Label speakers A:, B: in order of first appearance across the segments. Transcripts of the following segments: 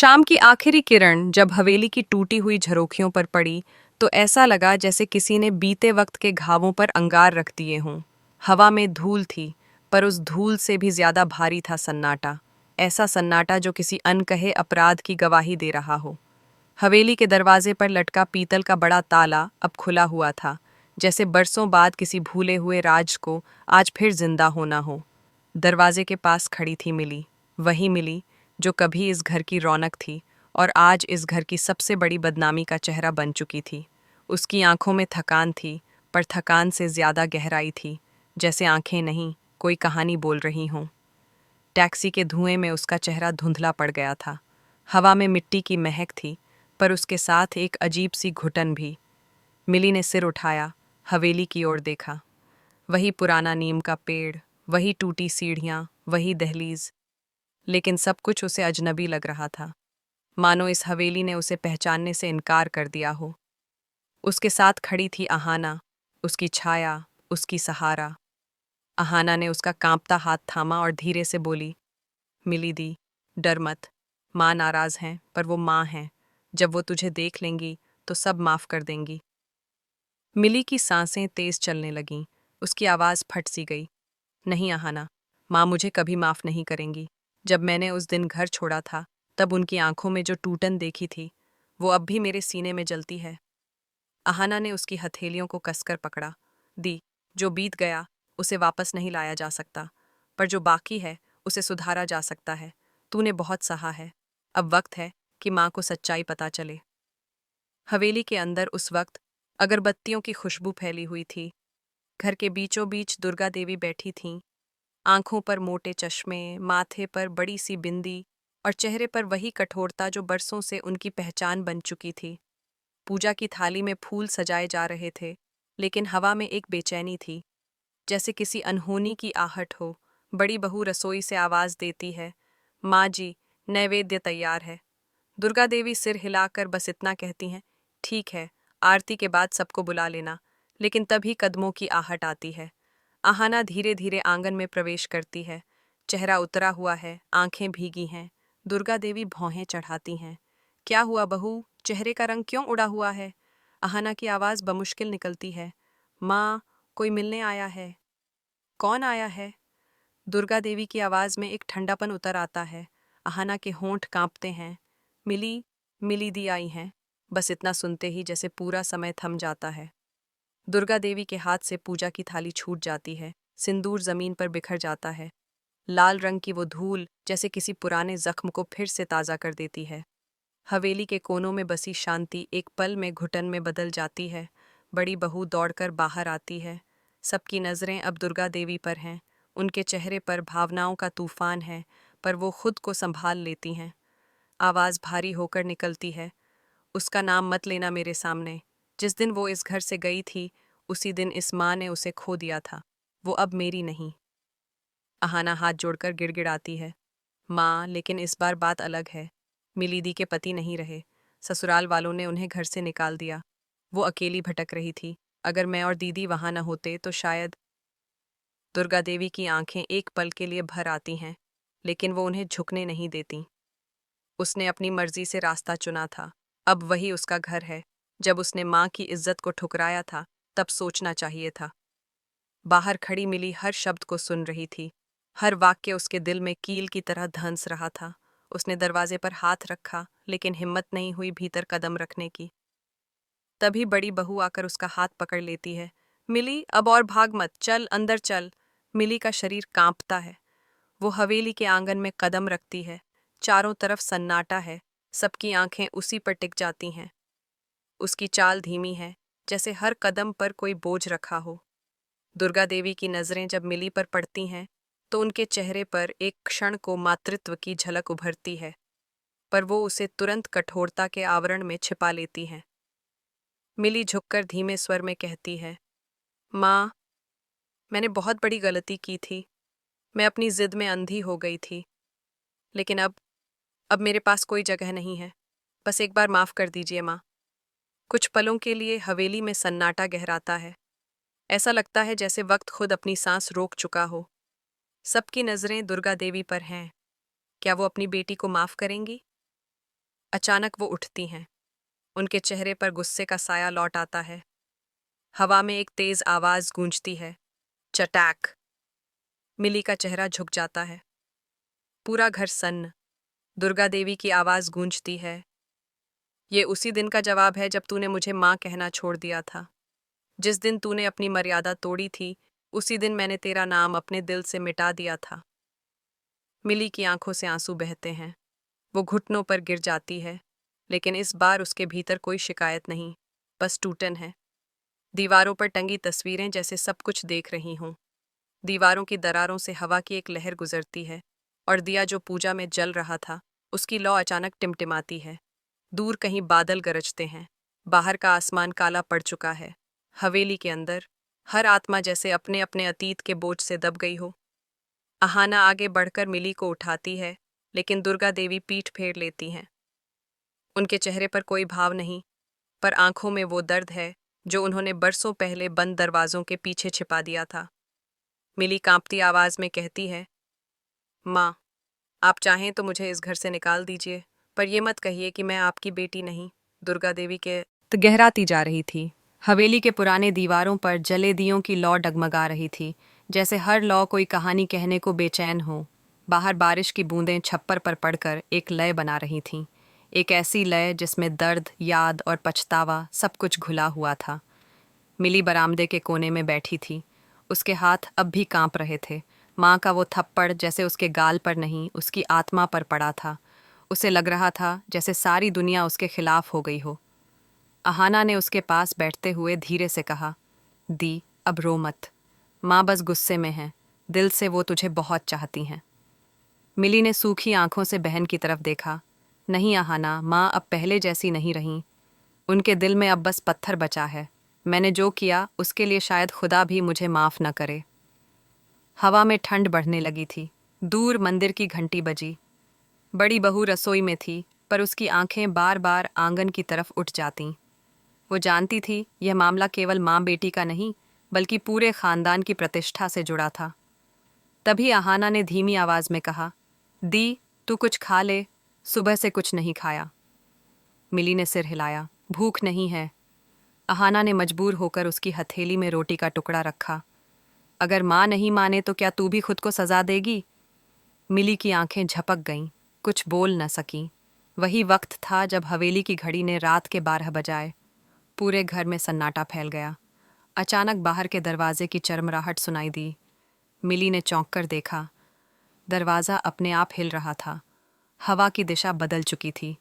A: शाम की आखिरी किरण जब हवेली की टूटी हुई झरोखियों पर पड़ी तो ऐसा लगा जैसे किसी ने बीते वक्त के घावों पर अंगार रख दिए हों। हवा में धूल थी, पर उस धूल से भी ज्यादा भारी था सन्नाटा। ऐसा सन्नाटा जो किसी अनकहे अपराध की गवाही दे रहा हो। हवेली के दरवाजे पर लटका पीतल का बड़ा ताला अब खुला हुआ था, जैसे बरसों बाद किसी भूले हुए राज को आज फिर जिंदा होना हो। दरवाजे के पास खड़ी थी मिली, वही मिली जो कभी इस घर की रौनक थी और आज इस घर की सबसे बड़ी बदनामी का चेहरा बन चुकी थी। उसकी आंखों में थकान थी, पर थकान से ज्यादा गहराई थी, जैसे आंखें नहीं, कोई कहानी बोल रही हों। टैक्सी के धुएं में उसका चेहरा धुंधला पड़ गया था। हवा में मिट्टी की महक थी, पर उसके साथ एक अजीब सी घुटन भी। मिली ने सिर उठाया, हवेली की ओर देखा। वही पुराना नीम का पेड़, वही टूटी सीढ़ियां, वही दहलीज, लेकिन सब कुछ उसे अजनबी लग रहा था, मानो इस हवेली ने उसे पहचानने से इनकार कर दिया हो। उसके साथ खड़ी थी आहाना, उसकी छाया, उसकी सहारा। आहाना ने उसका कांपता हाथ थामा और धीरे से बोली, मिली दी, डर मत। माँ नाराज हैं, पर वो माँ हैं। जब वो तुझे देख लेंगी तो सब माफ कर देंगी। मिली की सांसें तेज चलने लगीं, उसकी आवाज़ फट सी गई। नहीं आहाना, माँ मुझे कभी माफ नहीं करेंगी। जब मैंने उस दिन घर छोड़ा था, तब उनकी आंखों में जो टूटन देखी थी, वो अब भी मेरे सीने में जलती है। आहाना ने उसकी हथेलियों को कसकर पकड़ा। दी, जो बीत गया उसे वापस नहीं लाया जा सकता, पर जो बाकी है उसे सुधारा जा सकता है। तूने बहुत सहा है, अब वक्त है कि माँ को सच्चाई पता चले। हवेली के अंदर उस वक्त अगरबत्तियों की खुशबू फैली हुई थी। घर के बीचों बीच दुर्गा देवी बैठी थीं, आंखों पर मोटे चश्मे, माथे पर बड़ी सी बिंदी और चेहरे पर वही कठोरता जो बरसों से उनकी पहचान बन चुकी थी। पूजा की थाली में फूल सजाए जा रहे थे, लेकिन हवा में एक बेचैनी थी, जैसे किसी अनहोनी की आहट हो। बड़ी बहू रसोई से आवाज देती है, माँ जी, नैवेद्य तैयार है। दुर्गा देवी सिर हिलाकर बस इतना कहती हैं, ठीक है, आरती के बाद सबको बुला लेना। लेकिन तभी कदमों की आहट आती है। आहाना धीरे धीरे आंगन में प्रवेश करती है। चेहरा उतरा हुआ है, आंखें भीगी हैं। दुर्गा देवी भौहें चढ़ाती हैं। क्या हुआ बहू, चेहरे का रंग क्यों उड़ा हुआ है? आहाना की आवाज बमुश्किल निकलती है। माँ, कोई मिलने आया है। कौन आया है? दुर्गा देवी की आवाज में एक ठंडापन उतर आता है। आहाना के होंठ कांपते हैं। मिली, मिली दी आई हैं। बस इतना सुनते ही जैसे पूरा समय थम जाता है। दुर्गा देवी के हाथ से पूजा की थाली छूट जाती है। सिंदूर जमीन पर बिखर जाता है। लाल रंग की वो धूल जैसे किसी पुराने जख्म को फिर से ताज़ा कर देती है। हवेली के कोनों में बसी शांति एक पल में घुटन में बदल जाती है। बड़ी बहू दौड़कर बाहर आती है। सबकी नज़रें अब दुर्गा देवी पर हैं। उनके चेहरे पर भावनाओं का तूफान है, पर वो खुद को संभाल लेती हैं। आवाज़ भारी होकर निकलती है, उसका नाम मत लेना मेरे सामने। जिस दिन वो इस घर से गई थी, उसी दिन इस माँ ने उसे खो दिया था। वो अब मेरी नहीं। आहाना हाथ जोड़कर गिड़गिड़ाती है, माँ, लेकिन इस बार बात अलग है। मिलीदी के पति नहीं रहे। ससुराल वालों ने उन्हें घर से निकाल दिया। वो अकेली भटक रही थी। अगर मैं और दीदी वहां न होते तो शायद। दुर्गा देवी की आंखें एक पल के लिए भर आती हैं, लेकिन वो उन्हें झुकने नहीं देती। उसने अपनी मर्जी से रास्ता चुना था। अब वही उसका घर है। जब उसने माँ की इज्जत को ठुकराया था, तब सोचना चाहिए था। बाहर खड़ी मिली हर शब्द को सुन रही थी। हर वाक्य उसके दिल में कील की तरह धंस रहा था। उसने दरवाजे पर हाथ रखा, लेकिन हिम्मत नहीं हुई भीतर कदम रखने की। तभी बड़ी बहू आकर उसका हाथ पकड़ लेती है। मिली, अब और भाग मत, चल अंदर चल। मिली का शरीर कांपता है। वो हवेली के आंगन में कदम रखती है। चारों तरफ सन्नाटा है। सबकी आंखें उसी पर टिक जाती हैं। उसकी चाल धीमी है, जैसे हर कदम पर कोई बोझ रखा हो। दुर्गा देवी की नजरें जब मिली पर पड़ती हैं, तो उनके चेहरे पर एक क्षण को मातृत्व की झलक उभरती है, पर वो उसे तुरंत कठोरता के आवरण में छिपा लेती हैं। मिली झुककर धीमे स्वर में कहती है, माँ, मैंने बहुत बड़ी गलती की थी। मैं अपनी जिद में अंधी हो गई थी। लेकिन अब मेरे पास कोई जगह नहीं है। बस एक बार माफ कर दीजिए माँ। कुछ पलों के लिए हवेली में सन्नाटा गहराता है। ऐसा लगता है जैसे वक्त खुद अपनी सांस रोक चुका हो। सबकी नजरें दुर्गा देवी पर हैं। क्या वो अपनी बेटी को माफ करेंगी? अचानक वो उठती हैं। उनके चेहरे पर गुस्से का साया लौट आता है। हवा में एक तेज आवाज गूंजती है, चटैक। मिली का चेहरा झुक जाता है। पूरा घर सन्न। दुर्गा देवी की आवाज गूंजती है, ये उसी दिन का जवाब है जब तूने मुझे माँ कहना छोड़ दिया था। जिस दिन तूने अपनी मर्यादा तोड़ी थी, उसी दिन मैंने तेरा नाम अपने दिल से मिटा दिया था। मिली की आंखों से आंसू बहते हैं। वो घुटनों पर गिर जाती है, लेकिन इस बार उसके भीतर कोई शिकायत नहीं, बस टूटन है। दीवारों पर टंगी तस्वीरें जैसे सब कुछ देख रही हों। दीवारों की दरारों से हवा की एक लहर गुजरती है, और दिया जो पूजा में जल रहा था, उसकी लौ अचानक टिमटिमाती है। दूर कहीं बादल गरजते हैं। बाहर का आसमान काला पड़ चुका है। हवेली के अंदर हर आत्मा जैसे अपने अपने अतीत के बोझ से दब गई हो। अहाना आगे बढ़कर मिली को उठाती है, लेकिन दुर्गा देवी पीठ फेर लेती हैं। उनके चेहरे पर कोई भाव नहीं, पर आंखों में वो दर्द है जो उन्होंने बरसों पहले बंद दरवाजों के पीछे छिपा दिया था। मिली कांपती आवाज में कहती है, माँ, आप चाहें तो मुझे इस घर से निकाल दीजिए, पर ये मत कहिए कि मैं आपकी बेटी नहीं। दुर्गा देवी के तो गहराती जा रही थी। हवेली के पुराने दीवारों पर जले दियों की लौ डगमगा रही थी, जैसे हर लौ कोई कहानी कहने को बेचैन हो। बाहर बारिश की बूंदें छप्पर पर पड़कर एक लय बना रही थीं, एक ऐसी लय जिसमें दर्द, याद और पछतावा सब कुछ घुला हुआ था। मिली बरामदे के कोने में बैठी थी। उसके हाथ अब भी कांप रहे थे। माँ का वो थप्पड़ जैसे उसके गाल पर नहीं, उसकी आत्मा पर पड़ा था। उसे लग रहा था जैसे सारी दुनिया उसके खिलाफ हो गई हो। अहाना ने उसके पास बैठते हुए धीरे से कहा, दी, अब रो मत। माँ बस गुस्से में है, दिल से वो तुझे बहुत चाहती हैं। मिली ने सूखी आंखों से बहन की तरफ देखा। नहीं अहाना, माँ अब पहले जैसी नहीं रही। उनके दिल में अब बस पत्थर बचा है। मैंने जो किया उसके लिए शायद खुदा भी मुझे माफ़ न करे। हवा में ठंड बढ़ने लगी थी। दूर मंदिर की घंटी बजी। बड़ी बहू रसोई में थी, पर उसकी आंखें बार बार आंगन की तरफ उठ जातीं। वो जानती थी यह मामला केवल माँ बेटी का नहीं, बल्कि पूरे खानदान की प्रतिष्ठा से जुड़ा था। तभी अहाना ने धीमी आवाज में कहा, दी, तू कुछ खा ले, सुबह से कुछ नहीं खाया। मिली ने सिर हिलाया, भूख नहीं है। अहाना ने मजबूर होकर उसकी हथेली में रोटी का टुकड़ा रखा। अगर माँ नहीं माने तो क्या तू भी खुद को सजा देगी? मिली की आंखें झपक गईं, कुछ बोल न सकी। वही वक्त था जब हवेली की घड़ी ने रात के 12 बजाए। पूरे घर में सन्नाटा फैल गया। अचानक बाहर के दरवाजे की चरमराहट सुनाई दी। मिली ने चौंक कर देखा। दरवाज़ा अपने आप हिल रहा था। हवा की दिशा बदल चुकी थी।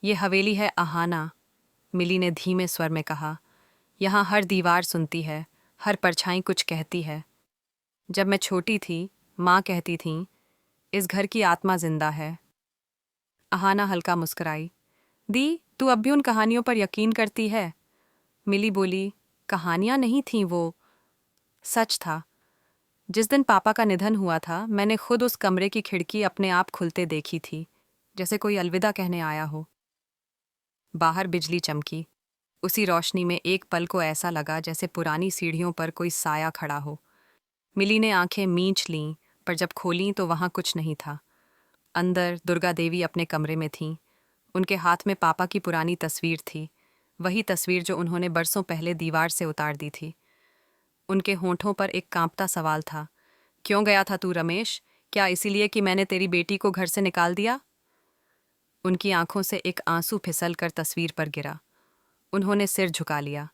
A: ये हवेली है अहाना, मिली ने धीमे स्वर में कहा। यहाँ हर दीवार सुनती है, हर परछाई कुछ कहती है। जब मैं छोटी थी, माँ कहती थीं, इस घर की आत्मा जिंदा है। अहाना हल्का मुस्कुराई। दी, तू अब भी उन कहानियों पर यकीन करती है? मिली बोली, कहानियाँ नहीं थीं वो, सच था। जिस दिन पापा का निधन हुआ था, मैंने खुद उस कमरे की खिड़की अपने आप खुलते देखी थी, जैसे कोई अलविदा कहने आया हो। बाहर बिजली चमकी। उसी रोशनी में एक पल को ऐसा लगा जैसे पुरानी सीढ़ियों पर कोई साया खड़ा हो। मिली ने आंखें मींच लीं, पर जब खोलीं तो वहां कुछ नहीं था। अंदर दुर्गा देवी अपने कमरे में थीं। उनके हाथ में पापा की पुरानी तस्वीर थी, वही तस्वीर जो उन्होंने बरसों पहले दीवार से उतार दी थी। उनके होंठों पर एक कांपता सवाल था, क्यों गया था तू रमेश? क्या इसीलिए कि मैंने तेरी बेटी को घर से निकाल दिया? उनकी आंखों से एक आंसू फिसल कर तस्वीर पर गिरा। उन्होंने सिर झुका लिया,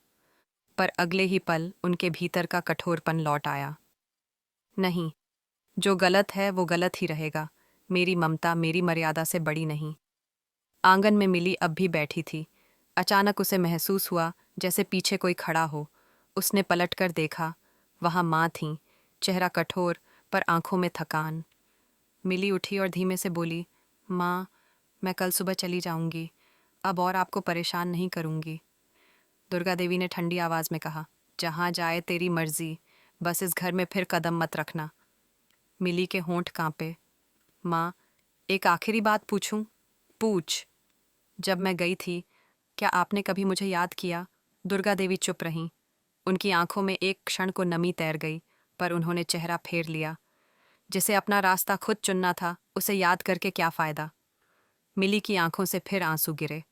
A: पर अगले ही पल उनके भीतर का कठोरपन लौट आया। नहीं, जो गलत है वो गलत ही रहेगा। मेरी ममता मेरी मर्यादा से बड़ी नहीं। आंगन में मिली अब भी बैठी थी। अचानक उसे महसूस हुआ जैसे पीछे कोई खड़ा हो। उसने पलटकर देखा। वहां माँ थीं, चेहरा कठोर पर आंखों में थकान। मिली उठी और धीमे से बोली, माँ, मैं कल सुबह चली जाऊंगी, अब और आपको परेशान नहीं करूंगी। दुर्गा देवी ने ठंडी आवाज में कहा, जहाँ जाए तेरी मर्जी, बस इस घर में फिर कदम मत रखना। मिली के होंठ कांपे। माँ, एक आखिरी बात पूछूं? पूछ। जब मैं गई थी, क्या आपने कभी मुझे याद किया? दुर्गा देवी चुप रहीं। उनकी आंखों में एक क्षण को नमी तैर गई, पर उन्होंने चेहरा फेर लिया। जिसे अपना रास्ता खुद चुनना था, उसे याद करके क्या फायदा? मिली की आंखों से फिर आंसू गिरे।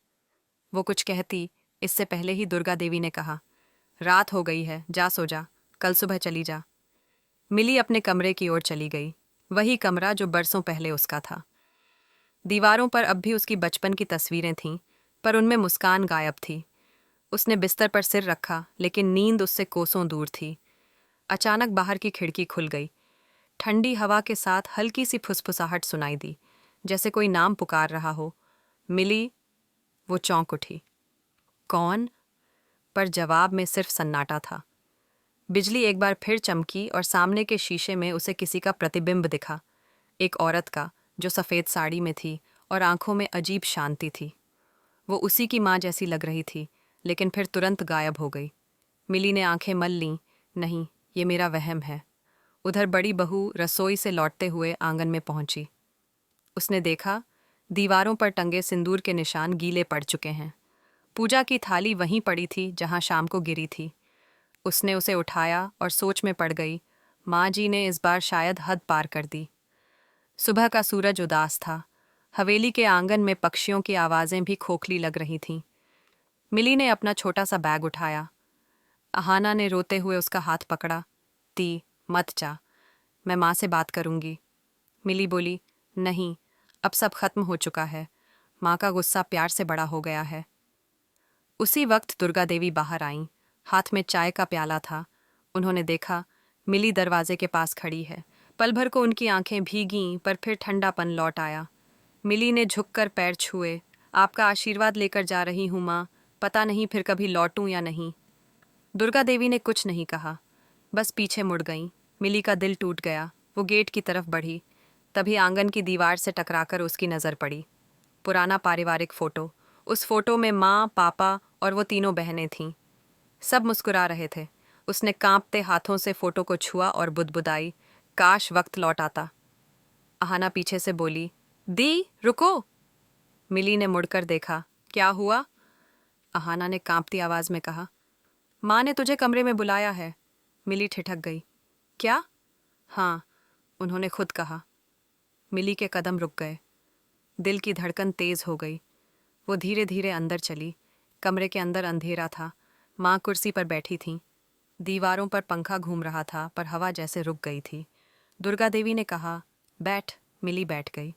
A: वो कुछ कहती, इससे पहले ही दुर्गा देवी ने कहा, रात हो गई है, जा सो जा, कल सुबह चली जा। मिली अपने कमरे की ओर चली गई, वही कमरा जो बरसों पहले उसका था। दीवारों पर अब भी उसकी बचपन की तस्वीरें थीं, पर उनमें मुस्कान गायब थी। उसने बिस्तर पर सिर रखा, लेकिन नींद उससे कोसों दूर थी। अचानक बाहर की खिड़की खुल गई। ठंडी हवा के साथ हल्की सी फुसफुसाहट सुनाई दी, जैसे कोई नाम पुकार रहा हो। मिली। वो चौंक उठी। कौन? पर जवाब में सिर्फ सन्नाटा था। बिजली एक बार फिर चमकी और सामने के शीशे में उसे किसी का प्रतिबिंब दिखा। एक औरत का, जो सफ़ेद साड़ी में थी और आंखों में अजीब शांति थी। वो उसी की माँ जैसी लग रही थी, लेकिन फिर तुरंत गायब हो गई। मिली ने आंखें मल लीं। नहीं, ये मेरा वहम है। उधर बड़ी बहू रसोई से लौटते हुए आंगन में पहुंची। उसने देखा, दीवारों पर टंगे सिंदूर के निशान गीले पड़ चुके हैं। पूजा की थाली वहीं पड़ी थी जहां शाम को गिरी थी। उसने उसे उठाया और सोच में पड़ गई, माँ जी ने इस बार शायद हद पार कर दी। सुबह का सूरज उदास था। हवेली के आंगन में पक्षियों की आवाज़ें भी खोखली लग रही थीं। मिली ने अपना छोटा सा बैग उठाया। अहाना ने रोते हुए उसका हाथ पकड़ा। ती, मत जा, मैं माँ से बात करूंगी। मिली बोली, नहीं, अब सब खत्म हो चुका है। माँ का गुस्सा प्यार से बड़ा हो गया है। उसी वक्त दुर्गा देवी बाहर आईं। हाथ में चाय का प्याला था। उन्होंने देखा, मिली दरवाजे के पास खड़ी है। पल भर को उनकी आंखें भीगीं, पर फिर ठंडापन लौट आया। मिली ने झुककर पैर छुए। आपका आशीर्वाद लेकर जा रही हूँ माँ, पता नहीं फिर कभी लौटूं या नहीं। दुर्गा देवी ने कुछ नहीं कहा, बस पीछे मुड़ गईं। मिली का दिल टूट गया। वो गेट की तरफ बढ़ी। तभी आंगन की दीवार से टकराकर उसकी नज़र पड़ी। पुराना पारिवारिक फ़ोटो। उस फोटो में माँ, पापा और वो तीनों बहनें थीं। सब मुस्कुरा रहे थे। उसने कांपते हाथों से फोटो को छुआ और बुदबुदाई, काश वक्त लौट आता। अहाना पीछे से बोली, दी, रुको। मिली ने मुड़कर देखा। क्या हुआ? अहाना ने कांपती आवाज में कहा, माँ ने तुझे कमरे में बुलाया है। मिली ठिठक गई। क्या? हाँ, उन्होंने खुद कहा। मिली के कदम रुक गए। दिल की धड़कन तेज हो गई। वो धीरे धीरे अंदर चली। कमरे के अंदर अंधेरा था। माँ कुर्सी पर बैठी थीं। दीवारों पर पंखा घूम रहा था, पर हवा जैसे रुक गई थी। दुर्गा देवी ने कहा, बैठ। मिली बैठ गई।